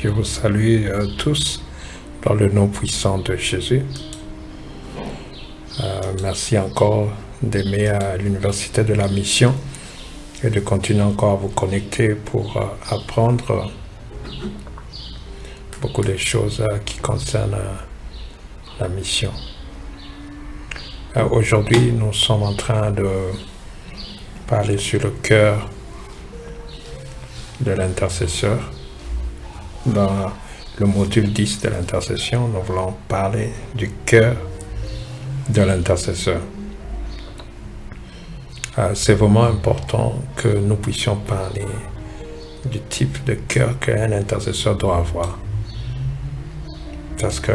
Je vous salue tous dans le nom puissant de Jésus. Merci encore d'aimer à l'Université de la Mission et de continuer encore à vous connecter pour apprendre beaucoup de choses qui concernent la mission. Aujourd'hui, nous sommes en train de parler sur le cœur de l'intercesseur. Dans le module 10 de l'intercession, nous voulons parler du cœur de l'intercesseur. C'est vraiment important que nous puissions parler du type de cœur qu'un intercesseur doit avoir. Parce que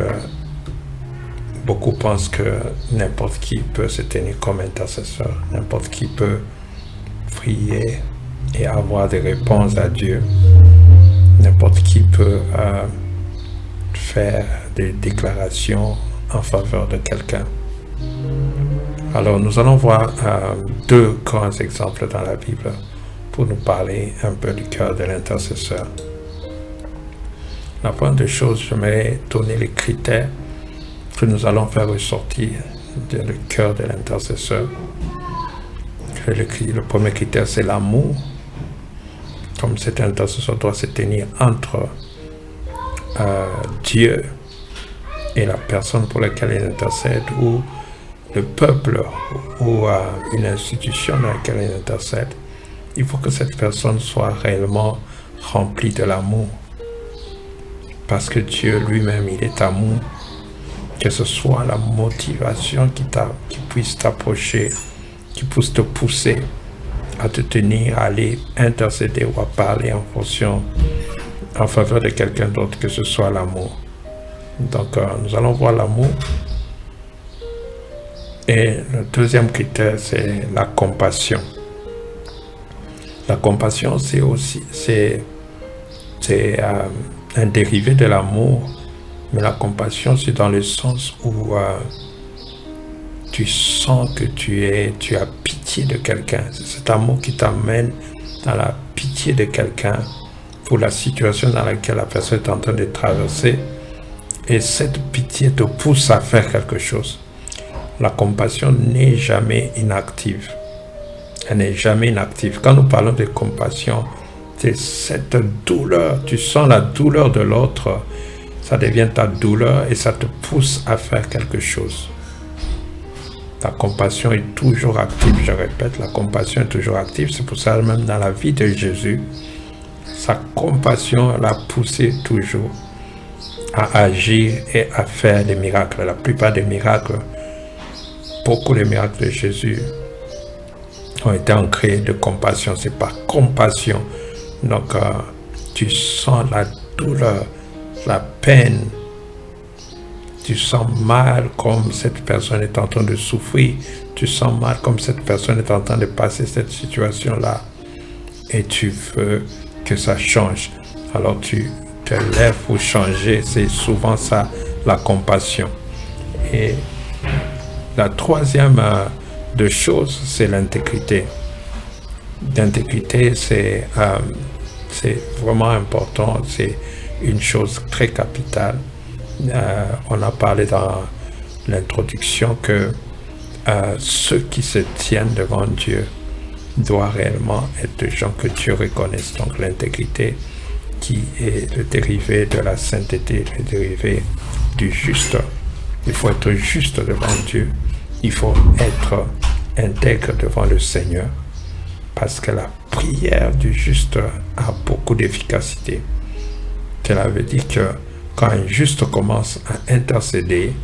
beaucoup pensent que n'importe qui peut se tenir comme intercesseur, n'importe qui peut prier et avoir des réponses à Dieu. N'importe qui peut faire des déclarations en faveur de quelqu'un. Alors nous allons voir deux grands exemples dans la Bible pour nous parler un peu du cœur de l'intercesseur. La première chose, j'aimerais donner les critères que nous allons faire ressortir du cœur de l'intercesseur. Le premier critère, c'est l'amour. Comme cet intercesseur doit se tenir entre Dieu et la personne pour laquelle il intercède, ou le peuple, ou une institution dans laquelle il intercède, il faut que cette personne soit réellement remplie de l'amour. Parce que Dieu lui-même, il est amour. Que ce soit la motivation qui puisse t'approcher, qui puisse te pousser à te tenir, à aller intercéder ou à parler en faveur de quelqu'un d'autre, que ce soit l'amour. Donc, nous allons voir l'amour. Et le deuxième critère, c'est la compassion. La compassion, c'est un dérivé de l'amour, mais la compassion, c'est dans le sens où tu sens que tu as pitié de quelqu'un. C'est cet amour qui t'amène dans la pitié de quelqu'un pour la situation dans laquelle la personne est en train de traverser. Et cette pitié te pousse à faire quelque chose. La compassion n'est jamais inactive. Elle n'est jamais inactive. Quand nous parlons de compassion, c'est cette douleur. Tu sens la douleur de l'autre. Ça devient ta douleur et ça te pousse à faire quelque chose. La compassion est toujours active, je répète, la compassion est toujours active. C'est pour ça même dans la vie de Jésus, sa compassion l'a poussé toujours à agir et à faire des miracles. La plupart des miracles, beaucoup de miracles de Jésus ont été ancrés de compassion. C'est par compassion. Donc, tu sens la douleur, la peine. Tu sens mal comme cette personne est en train de souffrir. Tu sens mal comme cette personne est en train de passer cette situation-là. Et tu veux que ça change. Alors tu te lèves pour changer. C'est souvent ça, la compassion. Et la troisième de choses, c'est l'intégrité. L'intégrité, c'est vraiment important. C'est une chose très capitale. On a parlé dans l'introduction que ceux qui se tiennent devant Dieu doivent réellement être des gens que Dieu reconnaisse. Donc l'intégrité qui est le dérivé de la sainteté, le dérivé du juste. Il faut être juste devant Dieu. Il faut être intègre devant le Seigneur. Parce que la prière du juste a beaucoup d'efficacité. Cela veut dire que quand un juste commence à intercéder,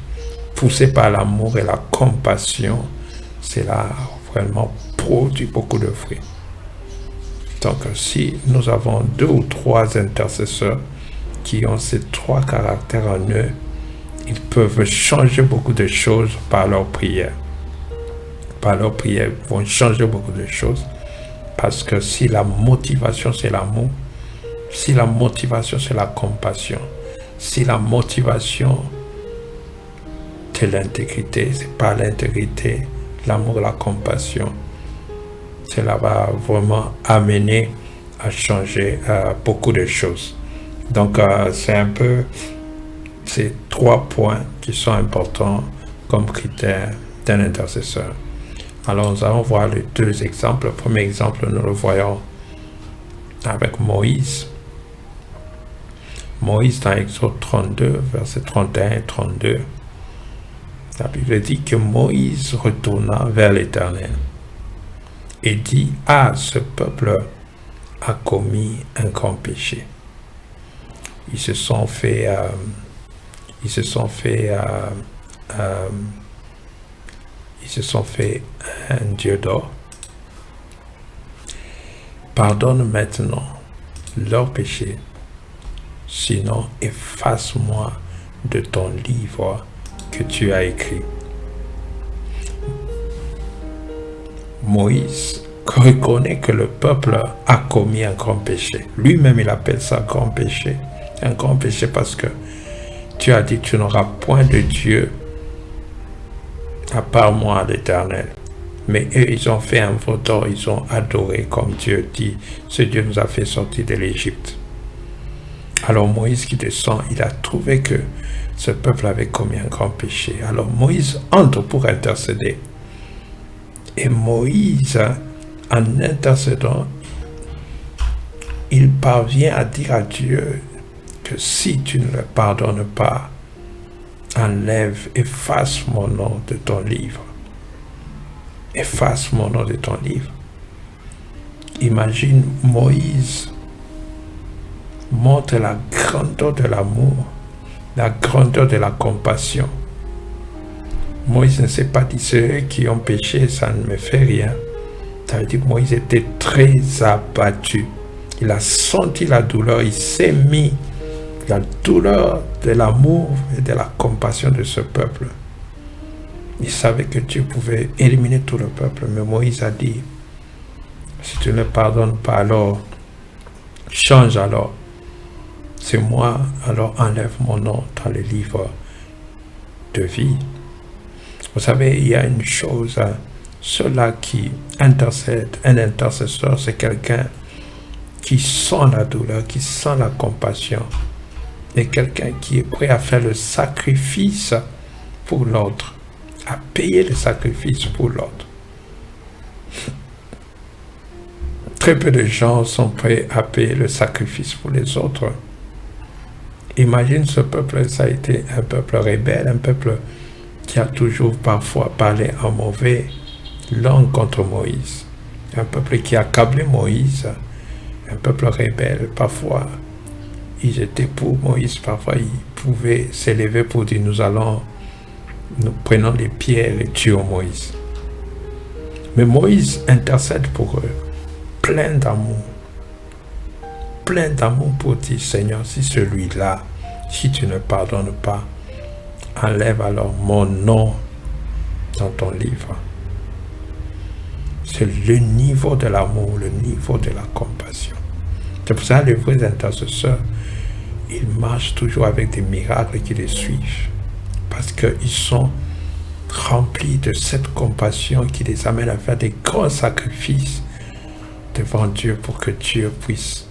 poussé par l'amour et la compassion, cela vraiment produit beaucoup de fruits. Donc, si nous avons 2 ou 3 intercesseurs qui ont ces 3 caractères en eux, ils peuvent changer beaucoup de choses par leur prière. Par leur prière, ils vont changer beaucoup de choses. Parce que si la motivation, c'est l'amour, si la motivation, c'est la compassion, si la motivation, c'est l'intégrité, c'est pas l'intégrité, l'amour, la compassion, cela va vraiment amener à changer beaucoup de choses. Donc, c'est un peu ces 3 points qui sont importants comme critères d'un intercesseur. Alors, nous allons voir les 2 exemples. Le premier exemple, nous le voyons avec Moïse. Moïse, dans Exode 32, versets 31 et 32, la Bible dit que Moïse retourna vers l'Éternel et dit: « Ah, ce peuple a commis un grand péché. Ils se sont fait un dieu d'or. Pardonne maintenant leur péché, sinon efface-moi de ton livre que tu as écrit. » Moïse reconnaît que le peuple a commis un grand péché. Lui-même, il appelle ça grand péché. Un grand péché parce que tu as dit: tu n'auras point de Dieu à part moi, l'Éternel. Mais eux, ils ont fait un veau d'or, ils ont adoré comme Dieu dit: ce Dieu nous a fait sortir de l'Égypte. Alors Moïse qui descend, il a trouvé que ce peuple avait commis un grand péché. Alors Moïse entre pour intercéder. Et Moïse, en intercédant, il parvient à dire à Dieu que si tu ne le pardonnes pas, enlève, efface mon nom de ton livre. Efface mon nom de ton livre. Imagine, Moïse montre la grandeur de l'amour, la grandeur de la compassion. Moïse ne s'est pas dit: ceux qui ont péché, ça ne me fait rien. Ça veut dire que Moïse était très abattu. Il a senti la douleur, il s'est mis la douleur de l'amour et de la compassion de ce peuple. Il savait que Dieu pouvait éliminer tout le peuple, mais Moïse a dit: si tu ne pardonnes pas, alors change, alors c'est moi, alors enlève mon nom dans le livre de vie. Vous savez, il y a une chose, ceux-là qui intercèdent, un intercesseur, c'est quelqu'un qui sent la douleur, qui sent la compassion, et quelqu'un qui est prêt à faire le sacrifice pour l'autre, à payer le sacrifice pour l'autre. Très peu de gens sont prêts à payer le sacrifice pour les autres. Imagine ce peuple, ça a été un peuple rebelle, un peuple qui a toujours parfois parlé en mauvais langue contre Moïse. Un peuple qui a accablé Moïse, un peuple rebelle. Parfois, ils étaient pour Moïse, parfois ils pouvaient s'élever pour dire: nous prenons des pierres et tuons Moïse. Mais Moïse intercède pour eux, plein d'amour pour dire: Seigneur, si celui-là, si tu ne pardonnes pas, enlève alors mon nom dans ton livre. C'est le niveau de l'amour, le niveau de la compassion. C'est pour ça que les vrais intercesseurs, ils marchent toujours avec des miracles qui les suivent. Parce qu'ils sont remplis de cette compassion qui les amène à faire des grands sacrifices devant Dieu pour que Dieu puisse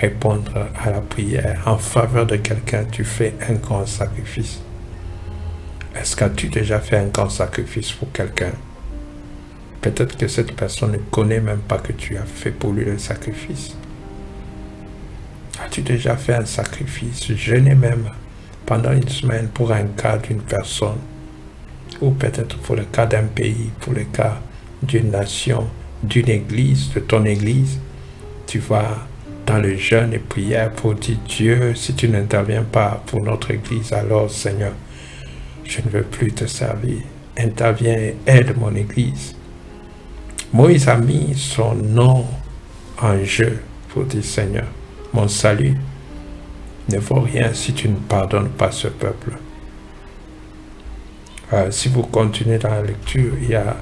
répondre à la prière. En faveur de quelqu'un, tu fais un grand sacrifice. Est-ce qu'as-tu déjà fait un grand sacrifice pour quelqu'un? Peut-être que cette personne ne connaît même pas que tu as fait pour lui le sacrifice. As-tu déjà fait un sacrifice, jeûné même pendant une semaine pour un cas d'une personne, ou peut-être pour le cas d'un pays, pour le cas d'une nation, d'une église, de ton église? Tu vas dans le jeûne et prière pour dire: Dieu, si tu n'interviens pas pour notre église, alors Seigneur, je ne veux plus te servir. Interviens et aide mon église. Moïse a mis son nom en jeu pour dire: Seigneur, mon salut ne vaut rien si tu ne pardonnes pas ce peuple. Si vous continuez dans la lecture, il y a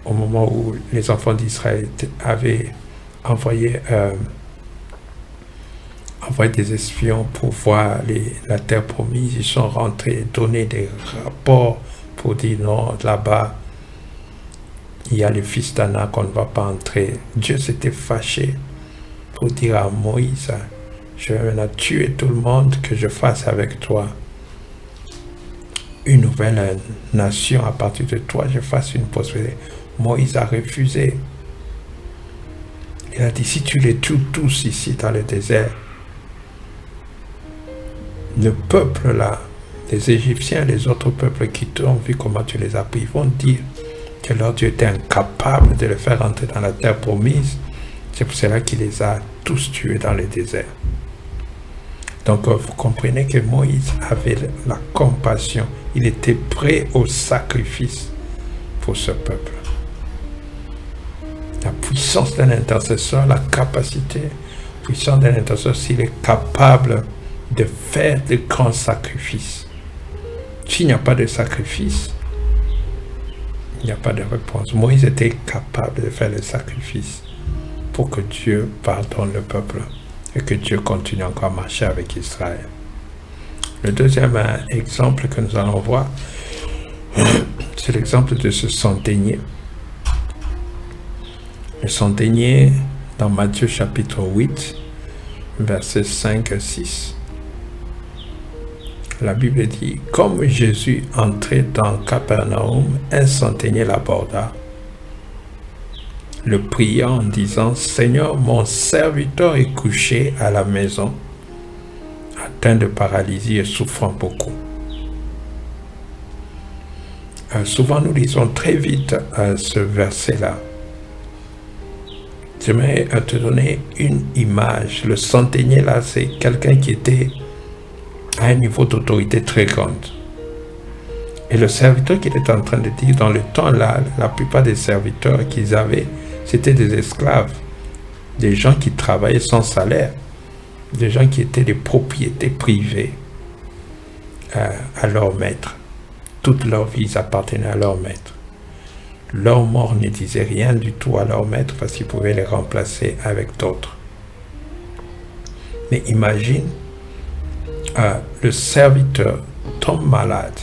au moment où les enfants d'Israël avaient envoyé des espions pour voir la terre promise, ils sont rentrés, donner des rapports pour dire: non, là-bas, il y a le fils d'Anak, qu'on ne va pas entrer. Dieu s'était fâché pour dire à Moïse: je vais maintenant tuer tout le monde, que je fasse avec toi une nouvelle nation à partir de toi, je fasse une prospérité. Moïse a refusé. Il a dit, si tu les tues tous ici dans le désert, le peuple là, les Égyptiens, les autres peuples qui t'ont vu comment tu les as pris, ils vont dire que leur Dieu était incapable de les faire entrer dans la terre promise. C'est pour cela qu'il les a tous tués dans le désert. Donc vous comprenez que Moïse avait la compassion. Il était prêt au sacrifice pour ce peuple. La puissance d'un intercesseur, la capacité, puissance d'un intercesseur, s'il est capable de faire de grands sacrifices. S'il n'y a pas de sacrifice, il n'y a pas de réponse. Moïse était capable de faire le sacrifice pour que Dieu pardonne le peuple et que Dieu continue encore à marcher avec Israël. Le deuxième exemple que nous allons voir, c'est l'exemple de ce centenier. Le centenier, dans Matthieu chapitre 8, versets 5 à 6. La Bible dit, comme Jésus entrait dans Capernaum, un centenier l'aborda, le priant en disant, Seigneur, mon serviteur est couché à la maison, atteint de paralysie et souffrant beaucoup. Souvent, nous lisons très vite ce verset-là. J'aimerais te donner une image. Le centenier, là, c'est quelqu'un qui était à un niveau d'autorité très grande. Et le serviteur qu'il est en train de dire, dans le temps-là, la plupart des serviteurs qu'ils avaient, c'était des esclaves, des gens qui travaillaient sans salaire, des gens qui étaient des propriétés privées à leur maître. Toute leur vie, ils appartenaient à leur maître. Leur mort ne disait rien du tout à leur maître parce qu'ils pouvaient les remplacer avec d'autres. Mais imagine, le serviteur tombe malade,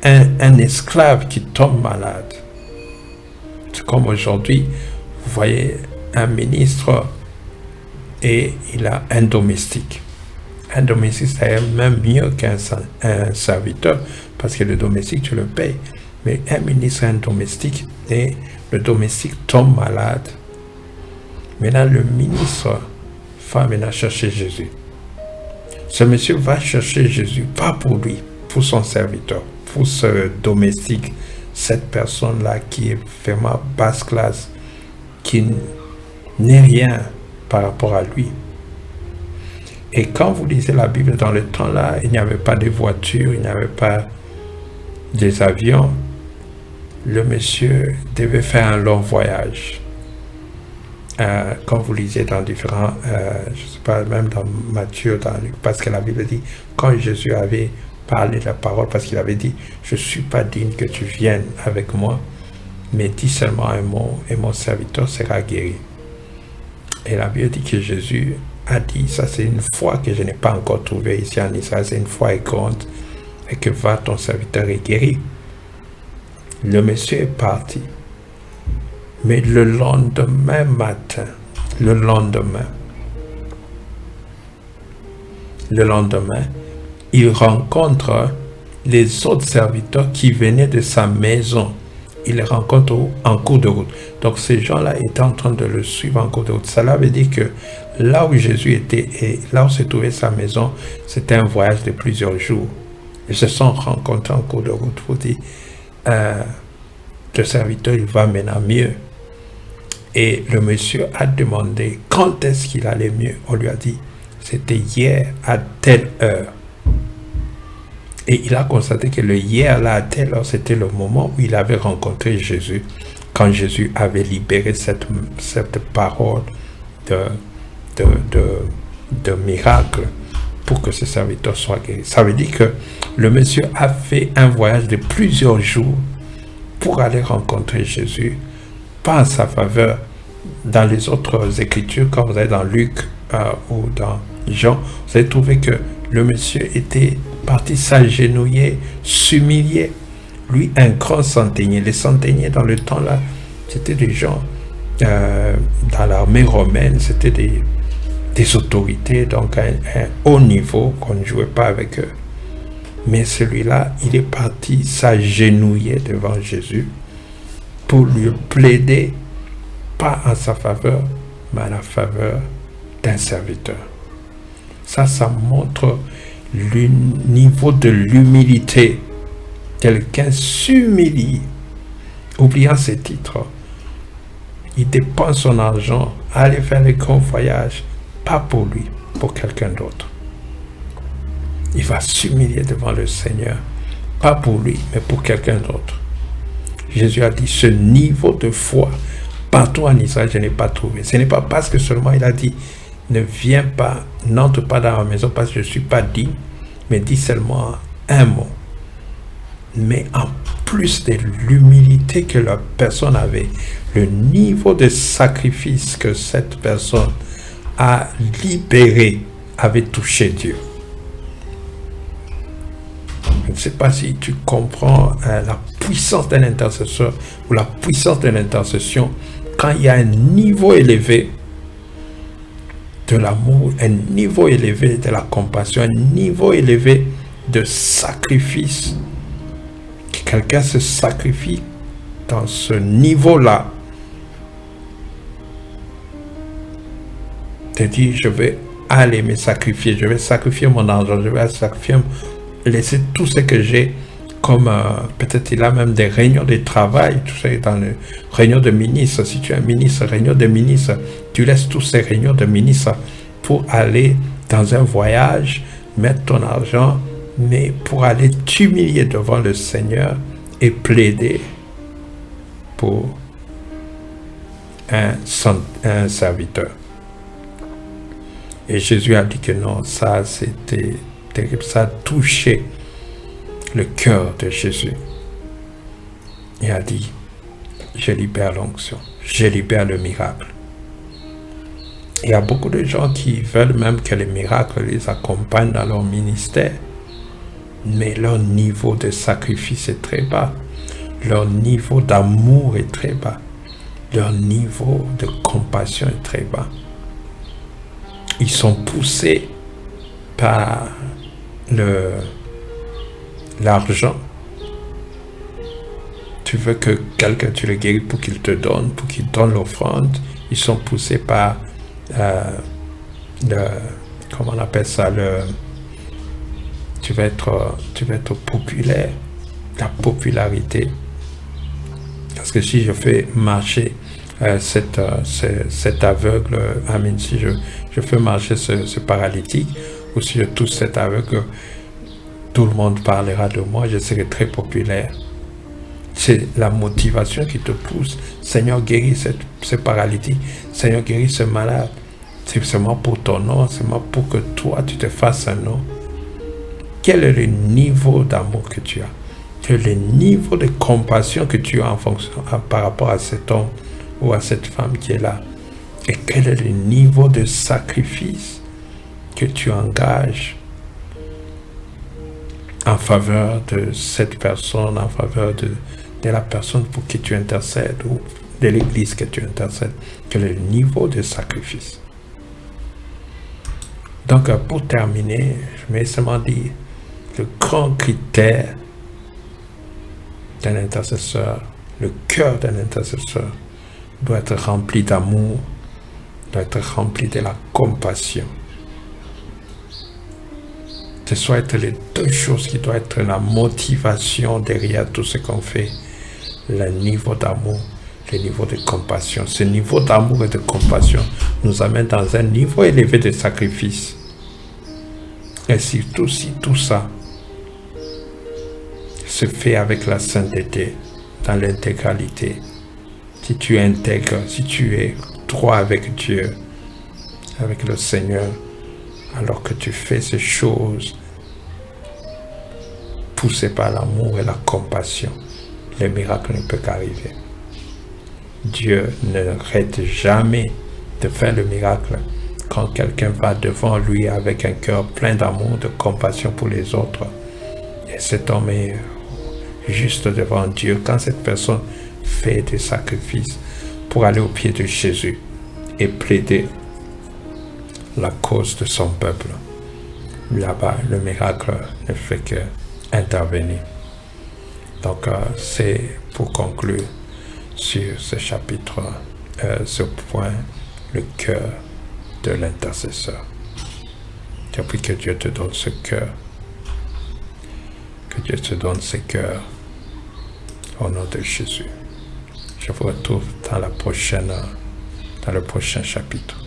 un esclave qui tombe malade. C'est comme aujourd'hui, vous voyez un ministre et il a un domestique. Un domestique, c'est même mieux qu'un serviteur parce que le domestique, tu le payes. Mais un ministre a un domestique et le domestique tombe malade. Maintenant, le ministre va maintenant chercher Jésus. Ce monsieur va chercher Jésus, pas pour lui, pour son serviteur, pour ce domestique, cette personne-là qui est vraiment basse classe, qui n'est rien par rapport à lui. Et quand vous lisez la Bible dans le temps-là, il n'y avait pas de voitures, il n'y avait pas des avions. Le monsieur devait faire un long voyage. Quand vous lisez dans différents, je ne sais pas, même dans Matthieu, dans Luc, parce que la Bible dit, quand Jésus avait parlé de la parole, parce qu'il avait dit, je ne suis pas digne que tu viennes avec moi, mais dis seulement un mot et mon serviteur sera guéri. Et la Bible dit que Jésus a dit, ça c'est une foi que je n'ai pas encore trouvée ici en Israël, c'est une foi grande, et que va ton serviteur est guéri. Le monsieur est parti. Mais le lendemain matin, le lendemain, il rencontre les autres serviteurs qui venaient de sa maison. Il les rencontre en cours de route. Donc ces gens-là étaient en train de le suivre en cours de route. Cela veut dire que là où Jésus était et là où se trouvait sa maison, c'était un voyage de plusieurs jours. Ils se sont rencontrés en cours de route pour dire, le serviteur, il va maintenant mieux. Et le monsieur a demandé quand est-ce qu'il allait mieux. On lui a dit, c'était hier à telle heure. Et il a constaté que le hier là à telle heure, c'était le moment où il avait rencontré Jésus, quand Jésus avait libéré cette parole de miracle pour que ce serviteur soit guéri. Ça veut dire que le monsieur a fait un voyage de plusieurs jours pour aller rencontrer Jésus, pas en sa faveur. Dans les autres écritures, quand vous allez dans Luc ou dans Jean, vous allez trouver que le monsieur était parti s'agenouiller, s'humilier. Lui, un grand centenier. Les centeniers, dans le temps-là, c'était des gens, dans l'armée romaine, c'était des autorités, donc un haut niveau, qu'on ne jouait pas avec eux. Mais celui-là, il est parti s'agenouiller devant Jésus pour lui plaider, pas en sa faveur, mais en la faveur d'un serviteur. Ça montre le niveau de l'humilité. Quelqu'un s'humilie, oubliant ses titres. Il dépense son argent à aller faire les grands voyages, pas pour lui, pour quelqu'un d'autre. Il va s'humilier devant le Seigneur, pas pour lui, mais pour quelqu'un d'autre. Jésus a dit, ce niveau de foi, partout en Israël, je n'ai pas trouvé. Ce n'est pas parce que seulement il a dit, ne viens pas, n'entre pas dans ma maison parce que je ne suis pas digne, mais dis seulement un mot. Mais en plus de l'humilité que la personne avait, le niveau de sacrifice que cette personne a libéré avait touché Dieu. Je ne sais pas si tu comprends la puissance d'un intercesseur ou la puissance de l'intercession quand il y a un niveau élevé de l'amour, un niveau élevé de la compassion, un niveau élevé de sacrifice. Que quelqu'un se sacrifie dans ce niveau-là. Te dit, je vais aller me sacrifier, je vais sacrifier mon argent, je vais sacrifier, laisser tout ce que j'ai, comme peut-être il a même des réunions de travail, tu sais, dans les réunions de ministres. Si tu es un ministre, réunion de ministres, tu laisses toutes ces réunions de ministres pour aller dans un voyage, mettre ton argent, mais pour aller t'humilier devant le Seigneur et plaider pour un serviteur. Et Jésus a dit que non, ça c'était terrible, ça a touché le cœur de Jésus. Il a dit, je libère l'onction, je libère le miracle. Il y a beaucoup de gens qui veulent même que les miracles les accompagnent dans leur ministère, mais leur niveau de sacrifice est très bas, leur niveau d'amour est très bas, leur niveau de compassion est très bas. Ils sont poussés par l'argent. Tu veux que quelqu'un, tu le guéris pour qu'il te donne, pour qu'il donne l'offrande. Ils sont poussés par comment on appelle ça, tu vas être populaire, la popularité. Parce que si je fais marcher cet aveugle, si je fais marcher ce paralytique, ou si je touche cet aveugle, tout le monde parlera de moi, je serai très populaire. C'est la motivation qui te pousse. Seigneur, guéris ce paralytique. Seigneur, guéris ce malade. C'est seulement pour ton nom, c'est seulement pour que toi, tu te fasses un nom. Quel est le niveau d'amour que tu as? Quel est le niveau de compassion que tu as en fonction, par rapport à cet homme ou à cette femme qui est là? Et quel est le niveau de sacrifice que tu engages en faveur de cette personne, en faveur de la personne pour qui tu intercèdes ou de l'église que tu intercèdes? Quel est le niveau de sacrifice? Donc, pour terminer, je vais seulement dire le grand critère d'un intercesseur, le cœur d'un intercesseur doit être rempli d'amour, doit être rempli de la compassion. Ce doit être les deux choses qui doivent être la motivation derrière tout ce qu'on fait. Le niveau d'amour, le niveau de compassion. Ce niveau d'amour et de compassion nous amène dans un niveau élevé de sacrifice. Et surtout si tout ça se fait avec la sainteté, dans l'intégralité. Si tu intègres, si tu es droit avec Dieu, avec le Seigneur, alors que tu fais ces choses poussées par l'amour et la compassion, le miracle ne peut qu'arriver. Dieu n'arrête jamais de faire le miracle quand quelqu'un va devant lui avec un cœur plein d'amour, de compassion pour les autres. Et cet homme est juste devant Dieu quand cette personne fait des sacrifices pour aller au pied de Jésus et plaider la cause de son peuple. Là-bas, le miracle ne fait que intervenir. Donc, c'est pour conclure sur ce chapitre, ce point, le cœur de l'intercesseur. Je prie que Dieu te donne ce cœur, que Dieu te donne ce cœurs au nom de Jésus. Je vous retrouve dans le prochain chapitre.